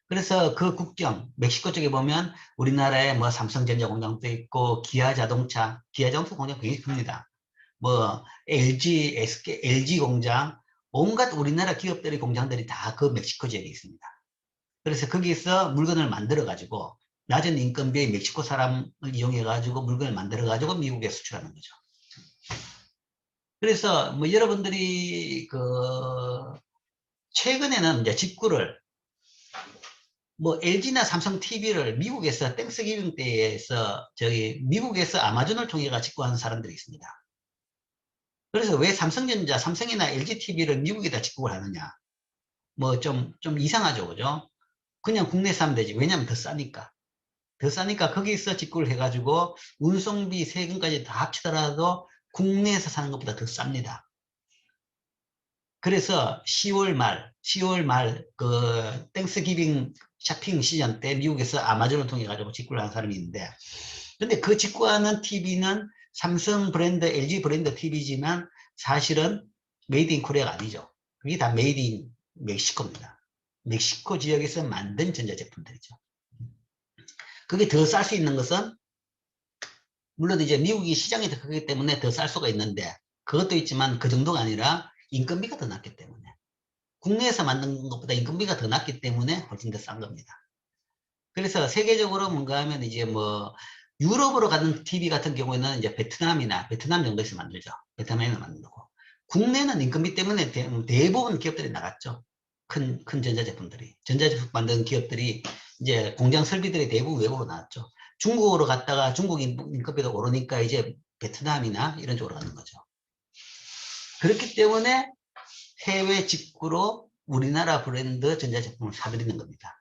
그래서 그 국경, 멕시코 쪽에 보면 우리나라에 뭐 삼성전자 공장도 있고 기아 자동차 공장 굉장히 큽니다. 뭐 LG, SK, LG 공장, 온갖 우리나라 기업들의 공장들이 다 그 멕시코 지역에 있습니다. 그래서 거기서 물건을 만들어 가지고 낮은 인건비에 멕시코 사람을 이용해 가지고 물건을 만들어 가지고 미국에 수출하는 거죠. 그래서 뭐 여러분들이 그 최근에는 이제 직구를 뭐 LG나 삼성 TV를 미국에서 땡스기빙 때에서 저기 미국에서 아마존을 통해 가 직구하는 사람들이 있습니다. 그래서 왜 삼성전자, 삼성이나 LG TV를 미국에다 직구를 하느냐? 뭐 좀 이상하죠, 그죠? 그냥 국내에서 하면 되지. 왜냐면 더 싸니까. 더 싸니까 거기서 직구를 해가지고 운송비, 세금까지 다 합치더라도 국내에서 사는 것보다 더 쌉니다. 그래서 10월 말 그 땡스기빙 쇼핑 시즌 때 미국에서 아마존을 통해 가지고 직구를 하는 사람이 있는데, 근데 그 직구하는 TV는 삼성 브랜드, LG 브랜드 TV지만 사실은 메이드 인 코리아가 아니죠. 그게 다 메이드 인 멕시코입니다. 멕시코 지역에서 만든 전자제품들이죠. 그게 더 쌀 수 있는 것은 물론 이제 미국이 시장이 더 크기 때문에 더 쌀 수가 있는데, 그것도 있지만 그 정도가 아니라 인건비가 더 낮기 때문에, 국내에서 만든 것보다 인건비가 더 낮기 때문에 훨씬 더 싼 겁니다. 그래서 세계적으로 뭔가 하면 이제 뭐 유럽으로 가는 TV 같은 경우에는 이제 베트남 정도에서 만들죠. 베트남에서 만들고, 국내는 인건비 때문에 대부분 기업들이 나갔죠. 큰 전자제품 만드는 기업들이 이제 공장 설비들이 대부분 외국으로 나왔죠. 중국으로 갔다가 중국 인건비가 오르니까 이제 베트남이나 이런 쪽으로 가는 거죠. 그렇기 때문에 해외 직구로 우리나라 브랜드 전자제품을 사들이는 겁니다.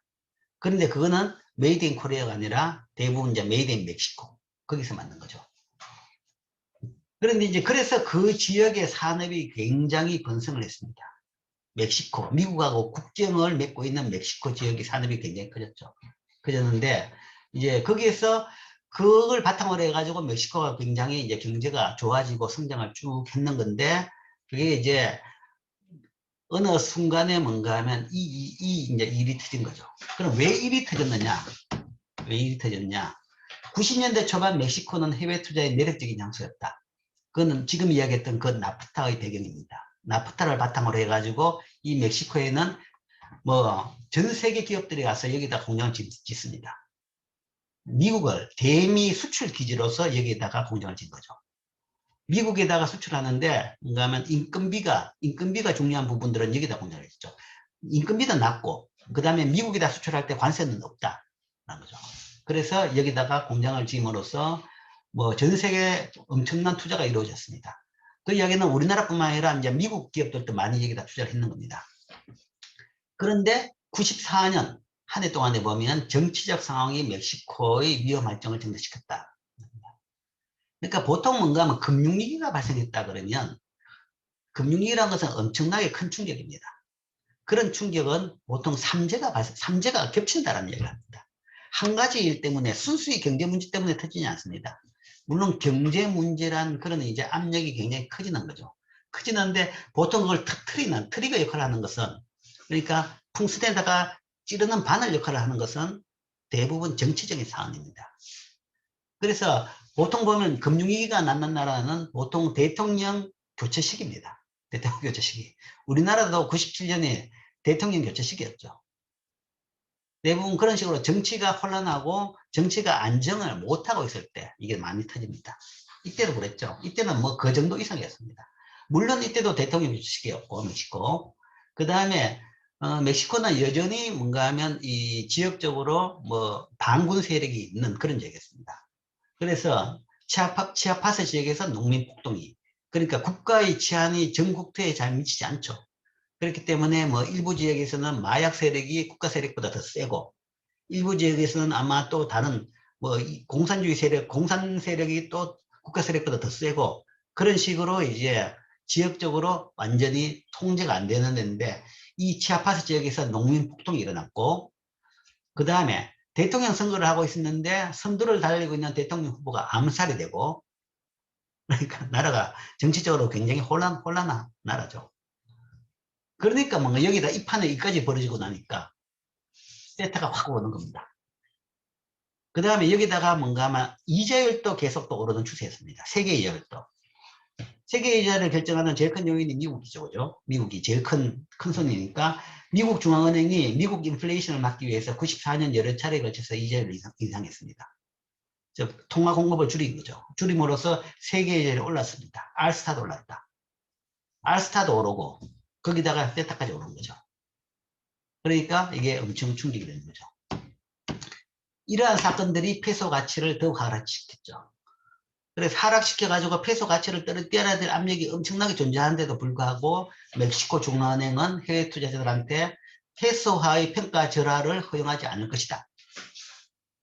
그런데 그거는 메이드 인 코리아가 아니라 대부분 이제 메이드 인 멕시코, 거기서 만든 거죠. 그런데 이제 그래서 그 지역의 산업이 굉장히 번성을 했습니다. 멕시코, 미국하고 국경을 맺고 있는 멕시코 지역의 산업이 굉장히 커졌는데 이제 거기에서 그걸 바탕으로 해가지고 멕시코가 굉장히 이제 경제가 좋아지고 성장을 쭉 했는 건데, 그게 이제 어느 순간에 뭔가 하면 이제 일이 터진 거죠. 그럼 왜 일이 터졌느냐? 왜 일이 터졌냐? 90년대 초반 멕시코는 해외 투자의 매력적인 장소였다. 그거는 지금 이야기했던 그 나프타의 배경입니다. 나프타를 바탕으로 해가지고 이 멕시코에는 뭐 전 세계 기업들이 가서 여기다 공장을 짓습니다. 미국을 대미 수출 기지로서 여기에다가 공장을 짓는 거죠. 미국에다가 수출하는데 뭔가 하면 인건비가 중요한 부분들은 여기다 공장을 짓죠. 인건비도 낮고 그 다음에 미국에다 수출할 때 관세는 없다라는 거죠. 그래서 여기다가 공장을 지음으로써 뭐 전 세계 엄청난 투자가 이루어졌습니다. 그 이야기는 우리나라뿐만 아니라 이제 미국 기업들도 많이 여기다 투자를 했는 겁니다. 그런데 94년 한 해 동안에 보면 정치적 상황이 멕시코의 위험 할증을 증대시켰다. 그러니까 보통 뭔가 하면 금융위기가 발생했다 그러면, 금융위기라는 것은 엄청나게 큰 충격입니다. 그런 충격은 보통 3재가 겹친다는 얘기를 합니다. 한 가지 일 때문에, 순수히 경제 문제 때문에 터지지 않습니다. 물론 경제 문제란 그런 이제 압력이 굉장히 커지는 거죠. 커지는데 보통 그걸 터트리는 트리거 역할을 하는 것은, 그러니까 풍선에다가 찌르는 바늘 역할을 하는 것은 대부분 정치적인 상황입니다. 그래서 보통 보면 금융위기가 났는 나라는 보통 대통령 교체 시기입니다. 대통령 교체 시기. 우리나라도 97년에 대통령 교체 시기였죠. 대부분 그런 식으로 정치가 혼란하고 정치가 안정을 못하고 있을 때 이게 많이 터집니다. 이때도 그랬죠. 이때는 뭐 그 정도 이상이었습니다. 물론 이때도 대통령 교체 시기였고, 멕시코. 그 다음에 멕시코는 여전히 뭔가 하면 이 지역적으로 뭐 반군 세력이 있는 그런 지역이었습니다. 그래서 치아파스 지역에서 농민 폭동이, 그러니까 국가의 치안이 전국토에 잘 미치지 않죠. 그렇기 때문에 뭐 일부 지역에서는 마약 세력이 국가 세력보다 더 세고, 일부 지역에서는 아마 또 다른 뭐 공산주의 세력, 공산 세력이 또 국가 세력보다 더 세고, 그런 식으로 이제 지역적으로 완전히 통제가 안 되는 데인데, 이 치아파스 지역에서 농민 폭동이 일어났고, 그 다음에 대통령 선거를 하고 있었는데 선두를 달리고 있는 대통령 후보가 암살이 되고, 그러니까 나라가 정치적으로 굉장히 혼란한 나라죠. 그러니까 뭔가 여기다 이 판에 이까지 벌어지고 나니까 세트가 확 오는 겁니다. 그 다음에 여기다가 뭔가 아마 이자율도 계속 또 오르는 추세였습니다. 세계 이자율도. 세계 이자를 결정하는 제일 큰 요인이 미국이죠. 그죠? 미국이 제일 큰 손이니까 미국 중앙은행이 미국 인플레이션을 막기 위해서 94년 여러 차례에 걸쳐서 이자율을 인상했습니다. 즉 통화 공급을 줄인 거죠. 줄임으로써 세계 이자율이 올랐습니다. 알스타도 올랐다. 알스타도 오르고 거기다가 세타까지 오른 거죠. 그러니까 이게 엄청 충격이 되는 거죠. 이러한 사건들이 페소 가치를 더욱 하락시켰죠. 그래서 하락시켜가지고 페소 가치를 떨어뜨려야 될 압력이 엄청나게 존재하는데도 불구하고 멕시코 중앙은행은 해외 투자자들한테 페소화의 평가 절하를 허용하지 않을 것이다.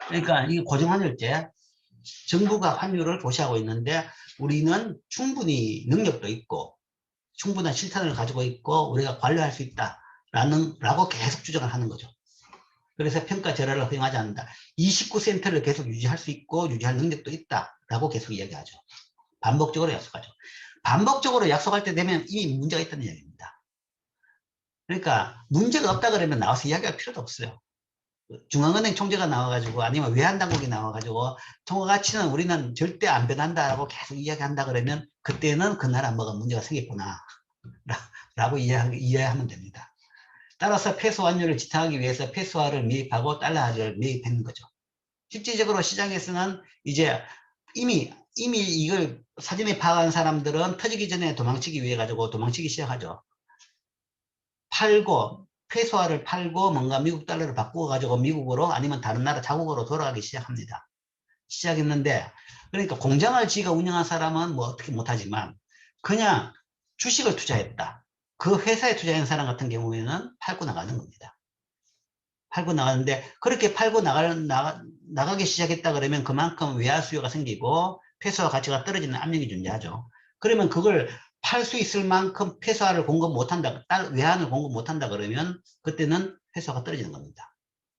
그러니까 이 고정환율제, 정부가 환율을 고시하고 있는데 우리는 충분히 능력도 있고 충분한 실탄을 가지고 있고 우리가 관리할 수 있다라고 계속 주장을 하는 거죠. 그래서 평가 절하를 허용하지 않는다. 29센트를 계속 유지할 수 있고 유지할 능력도 있다라고 계속 이야기하죠. 반복적으로 약속하죠. 반복적으로 약속할 때 되면 이미 문제가 있다는 이야기입니다. 그러니까 문제가 없다 그러면 나와서 이야기할 필요도 없어요. 중앙은행 총재가 나와가지고 아니면 외환당국이 나와가지고 통화가치는 우리는 절대 안 변한다라고 계속 이야기한다 그러면 그때는 그 나라 뭐가 문제가 생겼구나 라고 이해하면 됩니다. 따라서 페소 환율을 지탱하기 위해서 페소화를 매입하고 달러화를 매입했는 거죠. 실질적으로 시장에서는 이제 이미 이걸 사전에 파악한 사람들은 터지기 전에 도망치기 위해 가지고 도망치기 시작하죠. 페소화를 팔고 뭔가 미국 달러를 바꾸어 가지고 미국으로 아니면 다른 나라 자국으로 돌아가기 시작합니다. 시작했는데 그러니까 공장을 지가 운영한 사람은 뭐 어떻게 못하지만 그냥 주식을 투자했다. 그 회사에 투자한 사람 같은 경우에는 팔고 나가는 겁니다. 팔고 나가는데 그렇게 팔고 나가기 시작했다 그러면 그만큼 외화 수요가 생기고 페소화 가치가 떨어지는 압력이 존재하죠. 그러면 그걸 팔 수 있을 만큼 페소화를 공급 못한다, 외환을 공급 못한다 그러면 그때는 페소화가 떨어지는 겁니다.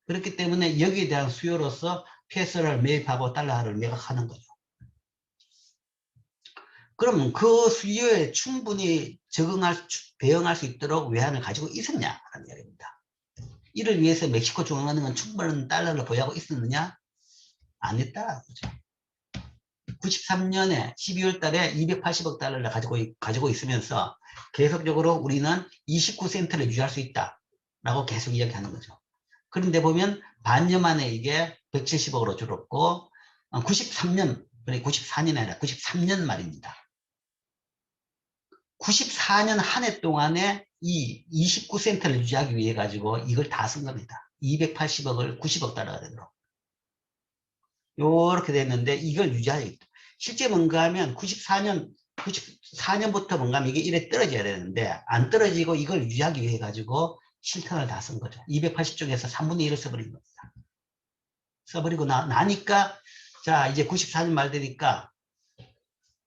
그렇기 때문에 여기에 대한 수요로서 페소를 매입하고 달러화를 매각하는 거죠. 그러면 그 수요에 충분히 대응할 수 있도록 외환을 가지고 있었냐라는 이야기입니다. 이를 위해서 멕시코 중앙은행은 충분한 달러를 보유하고 있었느냐? 안 했다라는 거죠. 93년에 12월 달에 280억 달러를 가지고 있으면서 계속적으로 우리는 29센트를 유지할 수 있다라고 계속 이야기하는 거죠. 그런데 보면 반년 만에 이게 170억으로 줄었고 93년, 94년이 아니라 93년 말입니다. 94년 한 해 동안에 이 29센트를 유지하기 위해 가지고 이걸 다 쓴 겁니다. 280억을 90억 달러가 되도록. 요렇게 됐는데 이걸 유지하겠다. 실제 뭔가 하면 94년부터 뭔가 하면 이게 이래 떨어져야 되는데 안 떨어지고 이걸 유지하기 위해 가지고 실탄을 다 쓴 거죠. 280쪽에서 3분의 1을 써버린 겁니다. 써버리고 나니까 자 이제 94년 말 되니까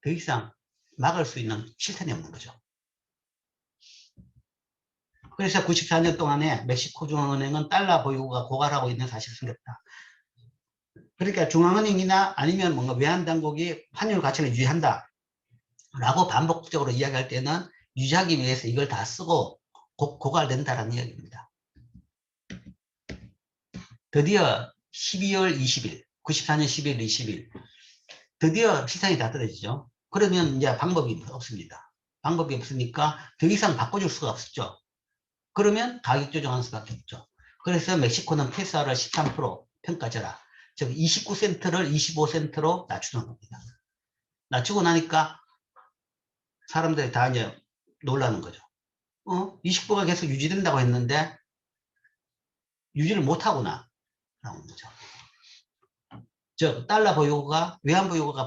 더 이상 막을 수 있는 실탄이 없는 거죠. 그래서 94년 동안에 멕시코 중앙은행은 달러 보유고가 고갈하고 있는 사실이 생겼다. 그러니까 중앙은행이나 아니면 뭔가 외환당국이 환율 가치를 유지한다 라고 반복적으로 이야기할 때는 유지하기 위해서 이걸 다 쓰고 고갈된다라는 이야기입니다. 드디어 12월 20일 94년 12월 20일 드디어 시장이 다 떨어지죠. 그러면 이제 방법이 없습니다. 방법이 없으니까 더 이상 바꿔줄 수가 없었죠. 그러면 가격 조정하는 수밖에 없죠. 그래서 멕시코는 페소화를 13% 평가절하, 즉 29센트를 25센트로 낮추는 겁니다. 낮추고 나니까 사람들이 다 이제 놀라는 거죠. 29가 계속 유지된다고 했는데 유지를 못하구나 라는 거죠. 즉 달러 보유고가 외환 보유고가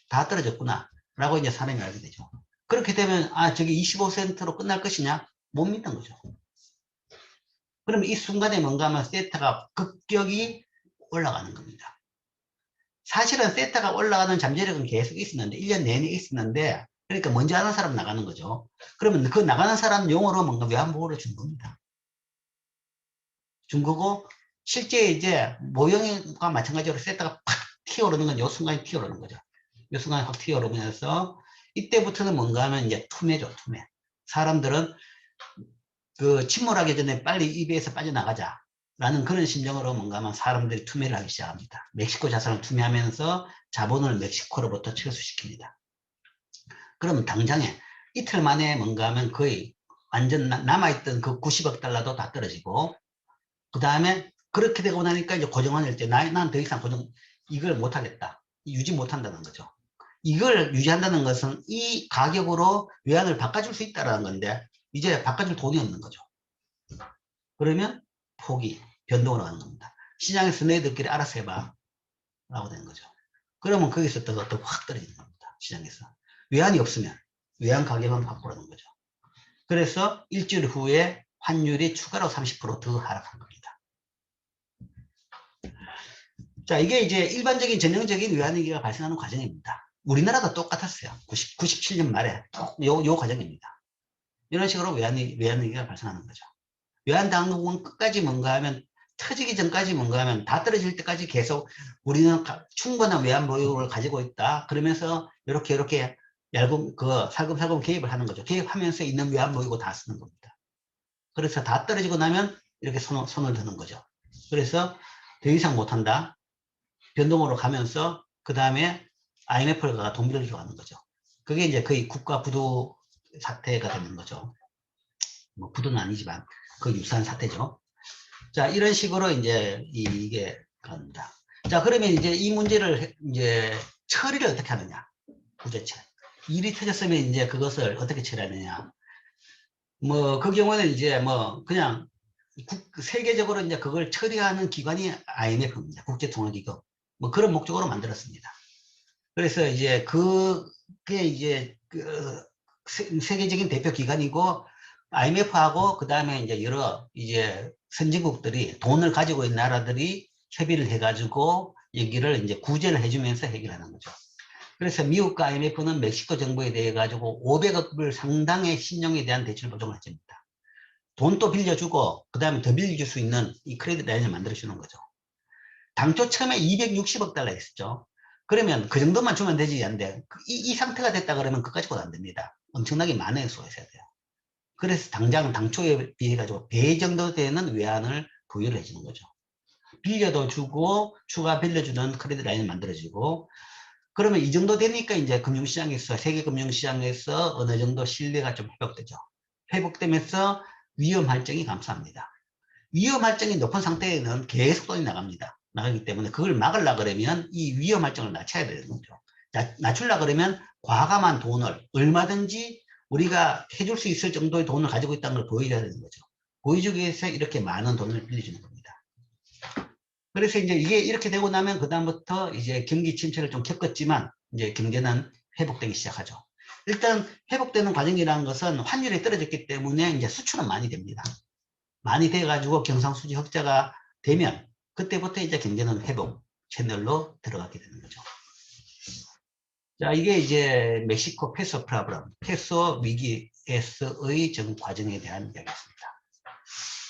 다 떨어졌구나 라고 이제 사람이 알게 되죠. 그렇게 되면 저게 25센트로 끝날 것이냐? 못 믿는 거죠. 그러면 이 순간에 뭔가 하면 세타가 급격히 올라가는 겁니다. 사실은 세타가 올라가는 잠재력은 계속 있었는데 1년 내내 있었는데 그러니까 먼저 하는 사람 나가는 거죠. 그러면 그 나가는 사람 용어로 뭔가 외환보호를 준 겁니다. 준 거고, 실제 이제 모형과 마찬가지로 세트가 팍 튀어오르는 건 요 순간에 튀어오르는 거죠. 요 순간에 확 튀어오르면서 이때부터는 뭔가 하면 이제 투매죠, 투매. 사람들은 그 침몰하기 전에 빨리 EB에서 빠져나가자 라는 그런 심정으로 뭔가 하면 사람들이 투매를 하기 시작합니다. 멕시코 자산을 투매하면서 자본을 멕시코로부터 철수시킵니다. 그러면 당장에 이틀 만에 뭔가 하면 거의 완전 남아있던 그 90억 달러도 다 떨어지고, 그 다음에 그렇게 되고 나니까 이제 고정환일 때 난 더 이상 이걸 못하겠다, 유지 못한다는 거죠. 이걸 유지한다는 것은 이 가격으로 외환을 바꿔줄 수 있다는 건데 이제 바꿔줄 돈이 없는 거죠. 그러면 포기, 변동으로 가는 겁니다. 시장에서 너희들끼리 알아서 해봐 라고 되는 거죠. 그러면 거기서 또 확 떨어지는 겁니다. 시장에서. 외환이 없으면 외환 가격은 확 오르는 거죠. 그래서 일주일 후에 환율이 추가로 30% 더 하락한 겁니다. 자, 이게 이제 일반적인 전형적인 외환위기가 발생하는 과정입니다. 우리나라도 똑같았어요. 97년 말에 요 과정입니다. 이런 식으로 외환위기가 발생하는 거죠. 외환당국은 끝까지 뭔가 하면, 터지기 전까지 뭔가 하면 다 떨어질 때까지 계속 우리는 충분한 외환 보유를 가지고 있다. 그러면서 이렇게 살금살금 개입을 하는 거죠. 개입하면서 있는 외환 보유고 다 쓰는 겁니다. 그래서 다 떨어지고 나면 이렇게 손을 드는 거죠. 그래서 더 이상 못한다. 변동으로 가면서 그 다음에 IMF가 돈 빌려주러 가는 거죠. 그게 이제 거의 국가 부도 사태가 되는 거죠. 뭐 부도는 아니지만 그 유사한 사태죠. 자, 이런 식으로 이제 이게 갑니다. 자, 그러면 이제 이 문제를 이제 처리를 어떻게 하느냐? 부재처. 일이 터졌으면 이제 그것을 어떻게 처리하느냐? 뭐 그 경우는 이제 뭐 그냥 세계적으로 이제 그걸 처리하는 기관이 IMF입니다. 국제통화기금. 뭐 그런 목적으로 만들었습니다. 그래서 이제 그게 이제 세계적인 대표 기관이고, IMF하고 그 다음에 이제 여러 이제 선진국들이 돈을 가지고 있는 나라들이 협의를 해가지고 여기를 이제 구제를 해주면서 해결하는 거죠. 그래서 미국과 IMF는 멕시코 정부에 대해 가지고 500억 불 상당의 신용에 대한 대출 보증을 해줍니다. 돈도 빌려주고 그 다음에 더 빌려줄 수 있는 이 크레딧 라인을 만들어주는 거죠. 당초 처음에 260억 달러 했었죠. 그러면 그 정도만 주면 되지 않는데 이 상태가 됐다 그러면 그까지 곧 안 됩니다. 엄청나게 많은 수가 있어야 돼요. 그래서 당장 당초에 비해 가지고 배 정도 되는 외환을 보유를 해주는 거죠. 빌려도 주고 추가 빌려주는 크레딧 라인을 만들어주고, 그러면 이 정도 되니까 이제 금융시장에서, 세계 금융시장에서 어느 정도 신뢰가 좀 회복되죠. 회복되면서 위험 할증이 감소합니다. 위험 할증이 높은 상태에는 계속 돈이 나가기 때문에 그걸 막으려 그러면 이 위험 할증을 낮춰야 되는 거죠. 낮추려 그러면 과감한 돈을 얼마든지 우리가 해줄 수 있을 정도의 돈을 가지고 있다는 걸 보여줘야 되는 거죠. 보여주기 위해서 이렇게 많은 돈을 빌려주는 겁니다. 그래서 이제 이게 이렇게 되고 나면 그다음부터 이제 경기 침체를 좀 겪었지만 이제 경제는 회복되기 시작하죠. 일단 회복되는 과정이라는 것은 환율이 떨어졌기 때문에 이제 수출은 많이 됩니다. 많이 돼가지고 경상수지 흑자가 되면 그때부터 이제 경제는 회복 채널로 들어가게 되는 거죠. 자, 이게 이제 멕시코 페소 프로블럼, 페소 위기에서의 전 과정에 대한 이야기였습니다.